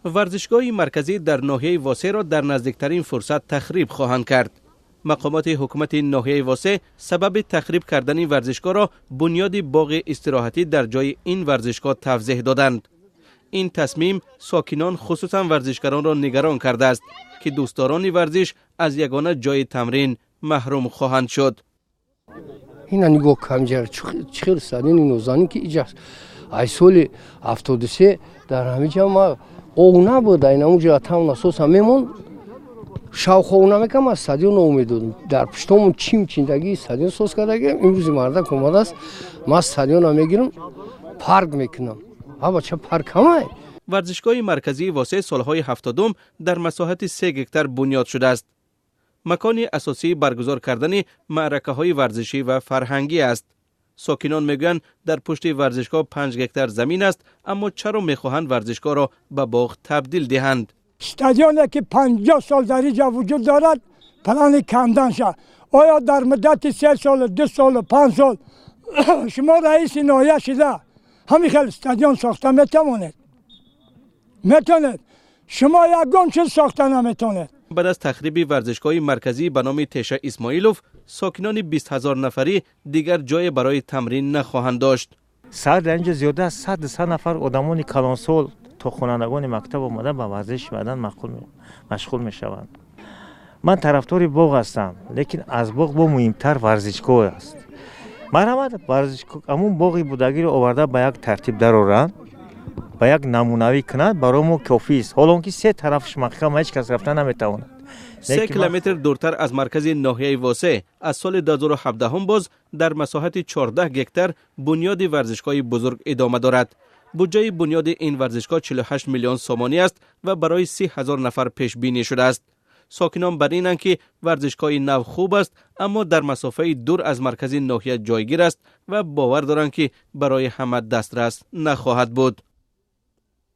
ورزشگاه مرکزی در ناحیه واسه را در نزدیکترین فرصت تخریب خواهند کرد. مقامات حکومت ناحیه واسه سبب تخریب کردن ورزشگاه را بنیاد باغ استراحتی در جای این ورزشگاه توضیح دادند. این تصمیم ساکنان خصوصا ورزشکاران را نگران کرده است که دوستداران ورزش از یگانه جای تمرین محروم خواهند شد. این نگاه کمجر چخیر سادین این اوزانی که ایجاست. ای سال 73 در همه جا ما اونا بود این اونجا تام ناسوس هممون شاو خونا میکنم از استادیوم امیدوارم در پشتمون چیم چیندگی استادیوم ساز کردگی امروز مردا کوماده است ما استادیوم میگیرم پارک میکنم اما چه پارک همه ورزشگاه مرکزی واسه سالهای 70 در مساحت 3 هکتار بنیاد شده است. مکان اساسی برگزار کردن معرکه‌های ورزشی و فرهنگی است. ساکنان میگویند در پشت ورزشگاه 5 هکتار زمین است، اما چرا میخواهند ورزشگاه را به باغ تبدیل دهند؟ استادیومی که 50 سال در اینجا وجود دارد پلان کندن شد. آیا در مدت 3 سال 2 سال 5 سال شما رئیس ناحیه شده همین خیلی استادیوم ساخته میتونید شما یکم چیز ساخته نمیتونید. بعد از تخریب ورزشگاه مرکزی به نام تیشه اسماعیلوف، ساکنان 20,000 نفری دیگر جای برای تمرین نخواهند داشت. در اینجا زیاده از 100 نفر آدمان کلانسول تا خوانندگان مکتب آمدن به ورزش بدن مشغول میشوند. من طرفدار باغ هستم، لیکن از باغ با مهمتر ورزشگاه است. مرحمت ورزشگاه همون باغی بودگی رو آورده به یک ترتیب درآورند، به یک نمونوی کنند، برای ما کافی است. حالا که 3 طرفش مخم هیچ کس رفتن نمیتواند. 3 کیلومتر دورتر از مرکز ناحیه واسه از سال 2017 هم باز در مساحت 14 هکتار بنیاد ورزشگاه بزرگ ادامه دارد. بودجه بنیاد این ورزشگاه 48 میلیون سومانی است و برای 30,000 نفر پیش بینی شده است. ساکنان بر اینند که ورزشگاه نو خوب است، اما در مسافه دور از مرکز ناحیه جایگیر است و باور دارند که برای همه دسترس نخواهد بود.